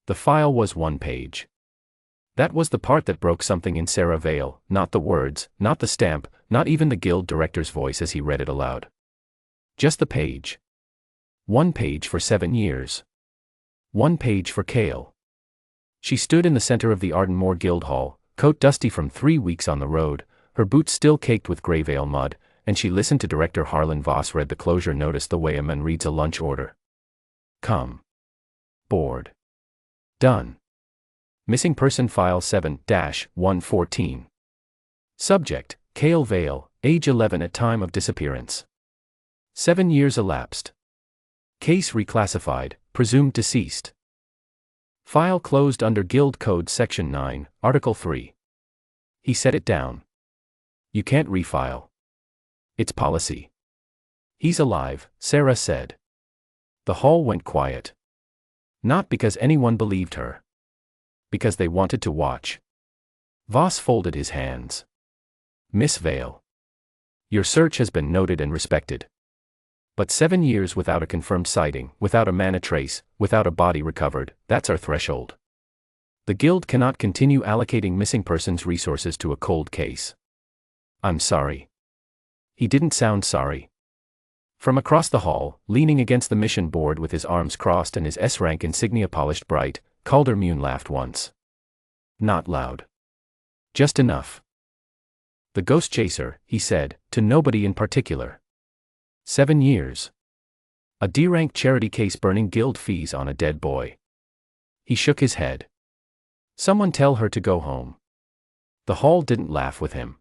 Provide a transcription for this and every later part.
The file was 1 page. That was the part that broke something in Sarah Vale, not the words, not the stamp, not even the guild director's voice as he read it aloud. Just the page. 1 page for 7 years. 1 page for Kale. She stood in the center of the Ardenmore Guild Hall, coat dusty from 3 weeks on the road, her boots still caked with Greyvale mud, and she listened to Director Harlan Voss read the closure notice the way a man reads a lunch order. Come. Board. Done. Missing person file 7-114. Subject, Kale Vale, age 11 at time of disappearance. 7 years elapsed. Case reclassified, presumed deceased. File closed under Guild Code Section 9, Article 3. He set it down. You can't refile. It's policy. He's alive, Sarah said. The hall went quiet. Not because anyone believed her. Because they wanted to watch. Voss folded his hands. Miss Vale. Your search has been noted and respected. But 7 years without a confirmed sighting, without a man a trace, without a body recovered, that's our threshold. The Guild cannot continue allocating missing persons resources to a cold case. I'm sorry. He didn't sound sorry. From across the hall, leaning against the mission board with his arms crossed and his S-rank insignia polished bright, Calder Mune laughed once. Not loud. Just enough. The ghost chaser, he said, to nobody in particular. 7 years. A D-rank charity case burning guild fees on a dead boy. He shook his head. Someone tell her to go home. The hall didn't laugh with him.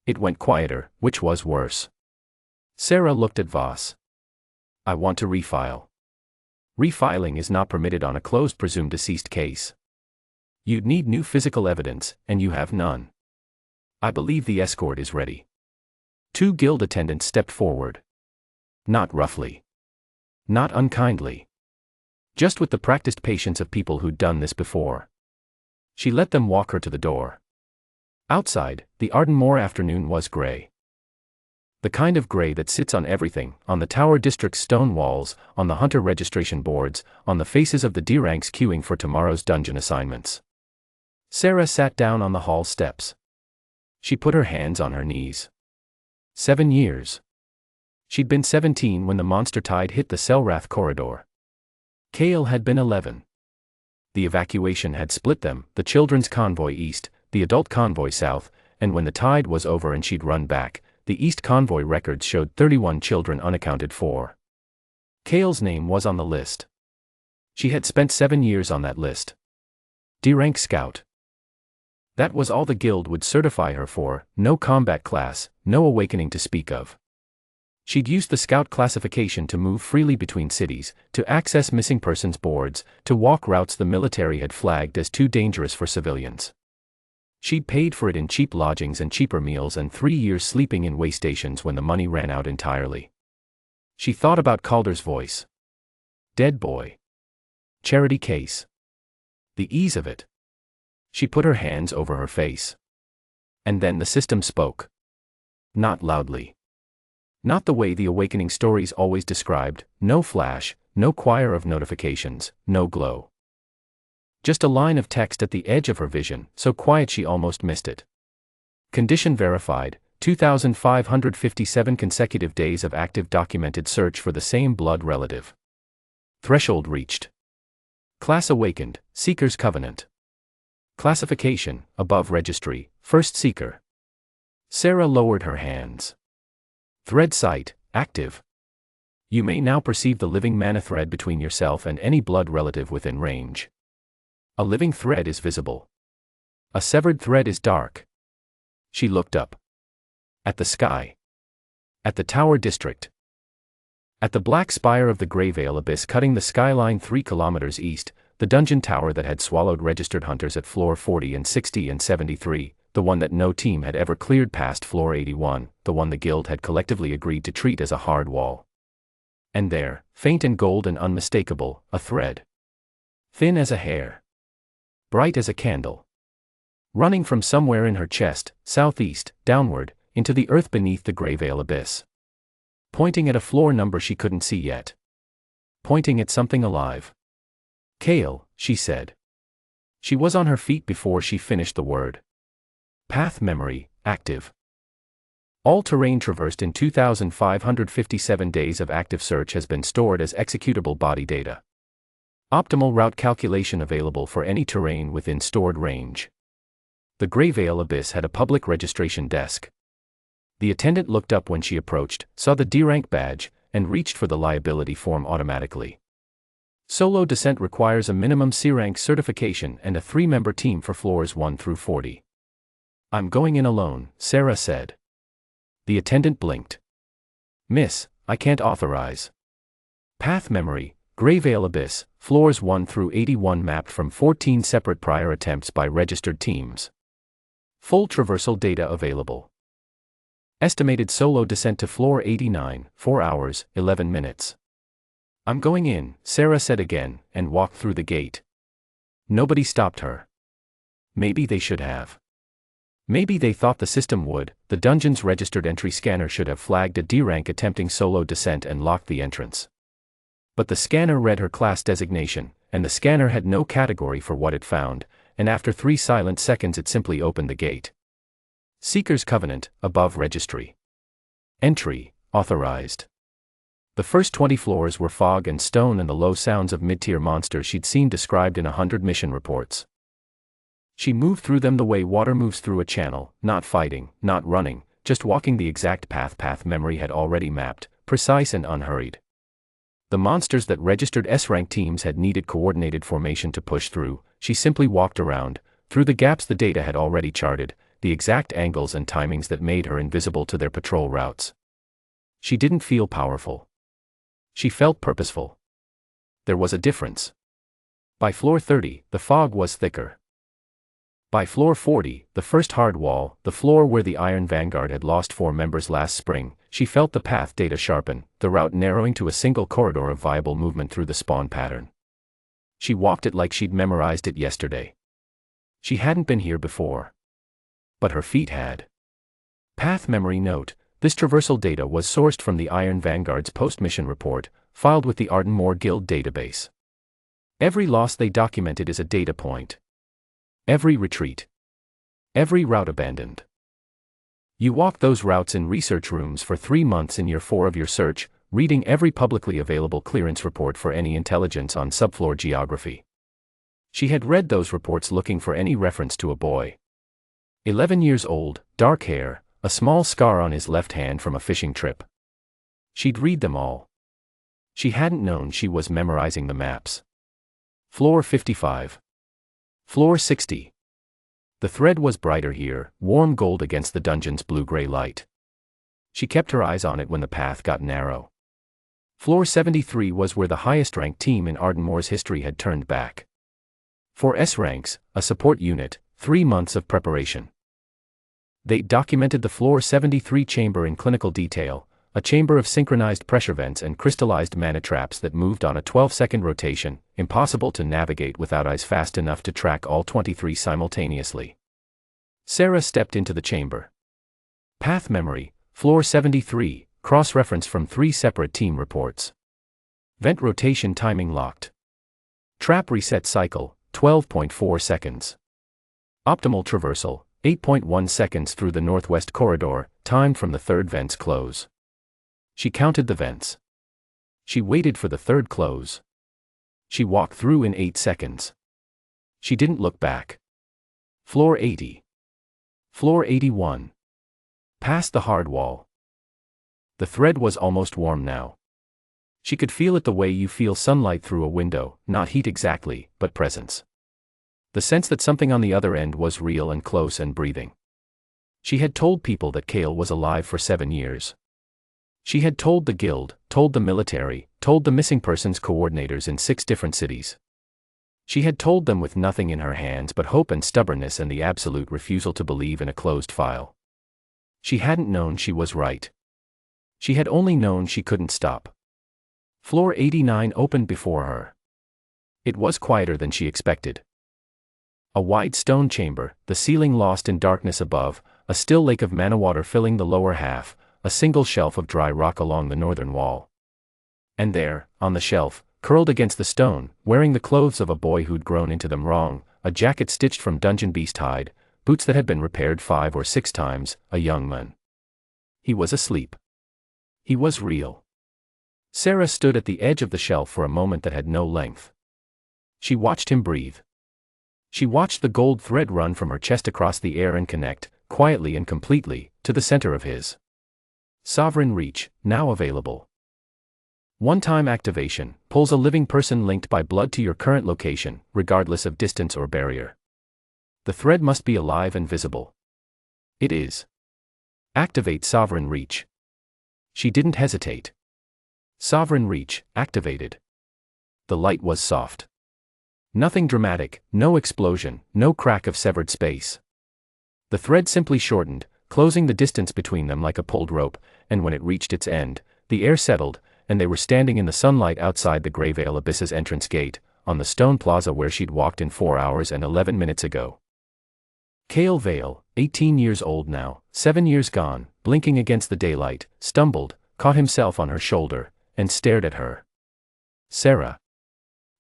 It went quieter, which was worse. Sarah looked at Voss. I want to refile. Refiling is not permitted on a closed presumed deceased case. You'd need new physical evidence, and you have none. I believe the escort is ready. 2 guild attendants stepped forward. Not roughly. Not unkindly. Just with the practiced patience of people who'd done this before. She let them walk her to the door. Outside, the Ardenmore afternoon was gray. The kind of gray that sits on everything, on the Tower District's stone walls, on the hunter registration boards, on the faces of the D-ranks queuing for tomorrow's dungeon assignments. Sarah sat down on the hall steps. She put her hands on her knees. 7 years. She'd been 17 when the monster tide hit the Selrath corridor. Kale had been 11. The evacuation had split them, the children's convoy east, the adult convoy south, and when the tide was over and she'd run back, the East Convoy records showed 31 children unaccounted for. Kale's name was on the list. She had spent 7 years on that list. D-rank scout. That was all the guild would certify her for, no combat class, no awakening to speak of. She'd used the scout classification to move freely between cities, to access missing persons boards, to walk routes the military had flagged as too dangerous for civilians. She'd paid for it in cheap lodgings and cheaper meals and 3 years sleeping in way stations when the money ran out entirely. She thought about Calder's voice. Dead boy. Charity case. The ease of it. She put her hands over her face. And then the system spoke. Not loudly. Not the way the awakening stories always described, no flash, no choir of notifications, no glow. Just a line of text at the edge of her vision, so quiet she almost missed it. Condition verified, 2,557 consecutive days of active documented search for the same blood relative. Threshold reached. Class awakened, Seeker's Covenant. Classification, above registry, first seeker. Sarah lowered her hands. Thread site, active. You may now perceive the living mana thread between yourself and any blood relative within range. A living thread is visible. A severed thread is dark. She looked up. At the sky. At the Tower District. At the black spire of the Greyvale Abyss cutting the skyline 3 kilometers east, the dungeon tower that had swallowed registered hunters at floor 40 and 60 and 73, the one that no team had ever cleared past floor 81, the one the guild had collectively agreed to treat as a hard wall. And there, faint and gold and unmistakable, a thread. Thin as a hair. Bright as a candle. Running from somewhere in her chest, southeast, downward, into the earth beneath the Greyvale Abyss. Pointing at a floor number she couldn't see yet. Pointing at something alive. Kale, she said. She was on her feet before she finished the word. Path memory, active. All terrain traversed in 2,557 days of active search has been stored as executable body data. Optimal route calculation available for any terrain within stored range. The Greyvale Abyss had a public registration desk. The attendant looked up when she approached, saw the D-rank badge, and reached for the liability form automatically. Solo descent requires a minimum C-rank certification and a 3-member team for floors 1 through 40. I'm going in alone, Sarah said. The attendant blinked. Miss, I can't authorize. Path memory, Greyvale Abyss, floors 1 through 81 mapped from 14 separate prior attempts by registered teams. Full traversal data available. Estimated solo descent to floor 89, 4 hours, 11 minutes. I'm going in, Sarah said again, and walked through the gate. Nobody stopped her. Maybe they should have. Maybe they thought the system would. The dungeon's registered entry scanner should have flagged a D-rank attempting solo descent and locked the entrance. But the scanner read her class designation, and the scanner had no category for what it found, and after 3 silent seconds it simply opened the gate. Seeker's Covenant, above registry. Entry, authorized. The first 20 floors were fog and stone and the low sounds of mid-tier monsters she'd seen described in 100 mission reports. She moved through them the way water moves through a channel, not fighting, not running, just walking the exact path memory had already mapped, precise and unhurried. The monsters that registered S-rank teams had needed coordinated formation to push through. She simply walked around, through the gaps the data had already charted, the exact angles and timings that made her invisible to their patrol routes. She didn't feel powerful. She felt purposeful. There was a difference. By floor 30, the fog was thicker. By floor 40, the first hard wall, the floor where the Iron Vanguard had lost 4 members last spring, she felt the path data sharpen, the route narrowing to a single corridor of viable movement through the spawn pattern. She walked it like she'd memorized it yesterday. She hadn't been here before. But her feet had. Path memory note, this traversal data was sourced from the Iron Vanguard's post-mission report, filed with the Ardenmoor Guild database. Every loss they documented is a data point. Every retreat. Every route abandoned. You walk those routes in research rooms for 3 months in year 4 of your search, reading every publicly available clearance report for any intelligence on subfloor geography. She had read those reports looking for any reference to a boy. 11 years old, dark hair, a small scar on his left hand from a fishing trip. She'd read them all. She hadn't known she was memorizing the maps. Floor 55. Floor 60. The thread was brighter here, warm gold against the dungeon's blue-gray light. She kept her eyes on it when the path got narrow. Floor 73 was where the highest-ranked team in Ardenmoor's history had turned back. 4 S-ranks, a support unit, 3 months of preparation. They documented the Floor 73 chamber in clinical detail, a chamber of synchronized pressure vents and crystallized mana traps that moved on a 12-second rotation, impossible to navigate without eyes fast enough to track all 23 simultaneously. Sarah stepped into the chamber. Path memory, Floor 73, cross-reference from 3 separate team reports. Vent rotation timing locked. Trap reset cycle, 12.4 seconds. Optimal traversal, 8.1 seconds through the northwest corridor, timed from the 3rd vent's close. She counted the vents. She waited for the 3rd close. She walked through in 8 seconds. She didn't look back. Floor 80. Floor 81. Past the hard wall. The thread was almost warm now. She could feel it the way you feel sunlight through a window, not heat exactly, but presence. The sense that something on the other end was real and close and breathing. She had told people that Kale was alive for 7 years. She had told the guild, told the military, told the missing persons coordinators in 6 different cities. She had told them with nothing in her hands but hope and stubbornness and the absolute refusal to believe in a closed file. She hadn't known she was right. She had only known she couldn't stop. Floor 89 opened before her. It was quieter than she expected. A wide stone chamber, the ceiling lost in darkness above, a still lake of mana water filling the lower half, a single shelf of dry rock along the northern wall. And there, on the shelf, curled against the stone, wearing the clothes of a boy who'd grown into them wrong, a jacket stitched from dungeon beast hide, boots that had been repaired 5 or 6 times, a young man. He was asleep. He was real. Sarah stood at the edge of the shelf for a moment that had no length. She watched him breathe. She watched the gold thread run from her chest across the air and connect, quietly and completely, to the center of his. Sovereign reach, now available. One-time activation, pulls a living person linked by blood to your current location, regardless of distance or barrier. The thread must be alive and visible. It is. Activate Sovereign Reach. She didn't hesitate. Sovereign Reach, activated. The light was soft. Nothing dramatic, no explosion, no crack of severed space. The thread simply shortened, closing the distance between them like a pulled rope, and when it reached its end, the air settled, and they were standing in the sunlight outside the Greyvale Abyss's entrance gate, on the stone plaza where she'd walked in 4 hours and 11 minutes ago. Cale Vale, 18 years old now, 7 years gone, blinking against the daylight, stumbled, caught himself on her shoulder, and stared at her. Sarah.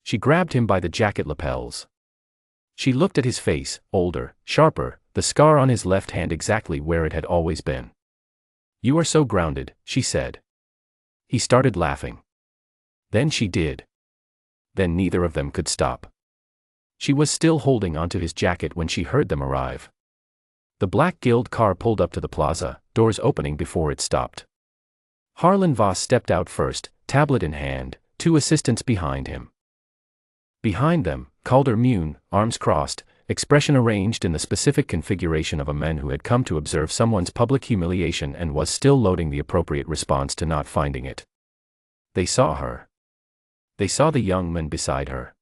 She grabbed him by the jacket lapels. She looked at his face, older, sharper, the scar on his left hand exactly where it had always been. You are so grounded, she said. He started laughing. Then she did. Then neither of them could stop. She was still holding onto his jacket when she heard them arrive. The black Guild car pulled up to the plaza, doors opening before it stopped. Harlan Voss stepped out first, tablet in hand, 2 assistants behind him. Behind them, Calder Mune, arms crossed, expression arranged in the specific configuration of a man who had come to observe someone's public humiliation and was still loading the appropriate response to not finding it. They saw her. They saw the young man beside her.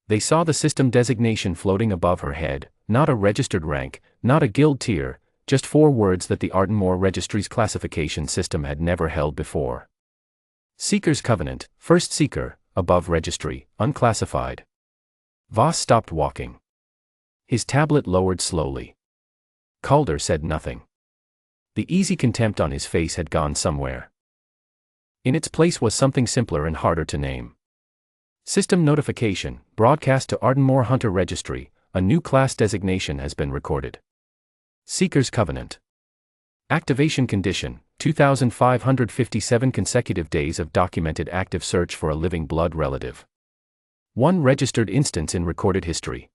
They saw the system designation floating above her head, not a registered rank, not a guild tier, just 4 words that the Ardenmore Registry's classification system had never held before. Seeker's Covenant, First Seeker, above Registry, unclassified. Voss stopped walking. His tablet lowered slowly. Calder said nothing. The easy contempt on his face had gone somewhere. In its place was something simpler and harder to name. System notification, broadcast to Ardenmore Hunter Registry, a new class designation has been recorded. Seeker's Covenant. Activation condition, 2,557 consecutive days of documented active search for a living blood relative. 1 registered instance in recorded history.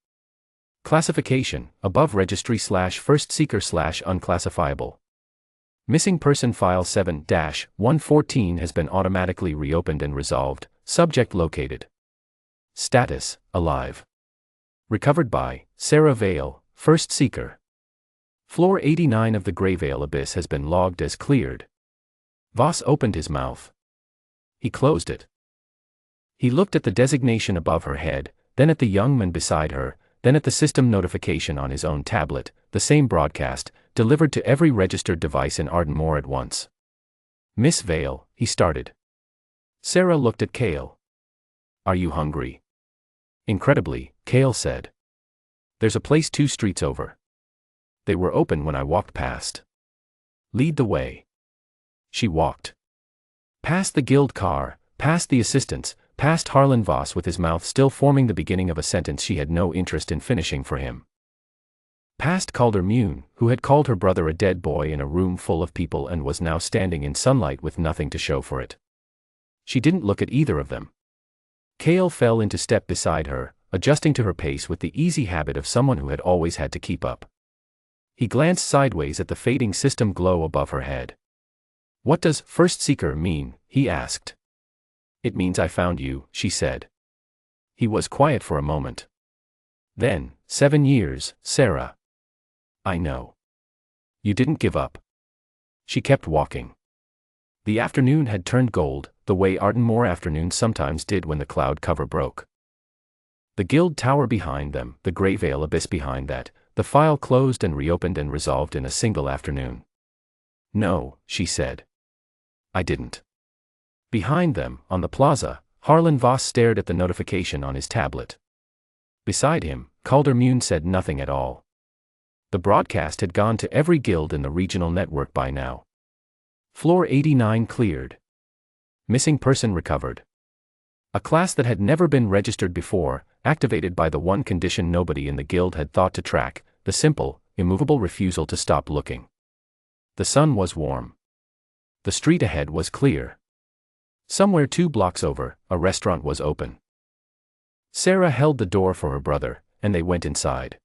Classification, above Registry /First Seeker /unclassifiable. Missing person file 7-114 has been automatically reopened and resolved, subject located. Status, alive. Recovered by Sarah Vale, First Seeker. Floor 89 of the Greyvale Abyss has been logged as cleared. Voss opened his mouth. He closed it. He looked at the designation above her head, then at the young man beside her, then at the system notification on his own tablet, the same broadcast, delivered to every registered device in Ardenmore at once. Miss Vale, he started. Sarah looked at Cale. Are you hungry? Incredibly, Cale said. There's a place 2 streets over. They were open when I walked past. Lead the way. She walked. Past the guild car, past the assistants, past Harlan Voss with his mouth still forming the beginning of a sentence she had no interest in finishing for him. Past Calder Mune, who had called her brother a dead boy in a room full of people and was now standing in sunlight with nothing to show for it. She didn't look at either of them. Cale fell into step beside her, adjusting to her pace with the easy habit of someone who had always had to keep up. He glanced sideways at the fading system glow above her head. What does First Seeker mean? He asked. It means I found you, she said. He was quiet for a moment. Then, 7 years, Sarah. I know. You didn't give up. She kept walking. The afternoon had turned gold, the way Ardenmore afternoons sometimes did when the cloud cover broke. The guild tower behind them, the Greyvale Abyss behind that, the file closed and reopened and resolved in a single afternoon. No, she said. I didn't. Behind them, on the plaza, Harlan Voss stared at the notification on his tablet. Beside him, Calder Mune said nothing at all. The broadcast had gone to every guild in the regional network by now. Floor 89 cleared. Missing person recovered. A class that had never been registered before, activated by the one condition nobody in the guild had thought to track, the simple, immovable refusal to stop looking. The sun was warm. The street ahead was clear. Somewhere 2 blocks over, a restaurant was open. Sarah held the door for her brother, and they went inside.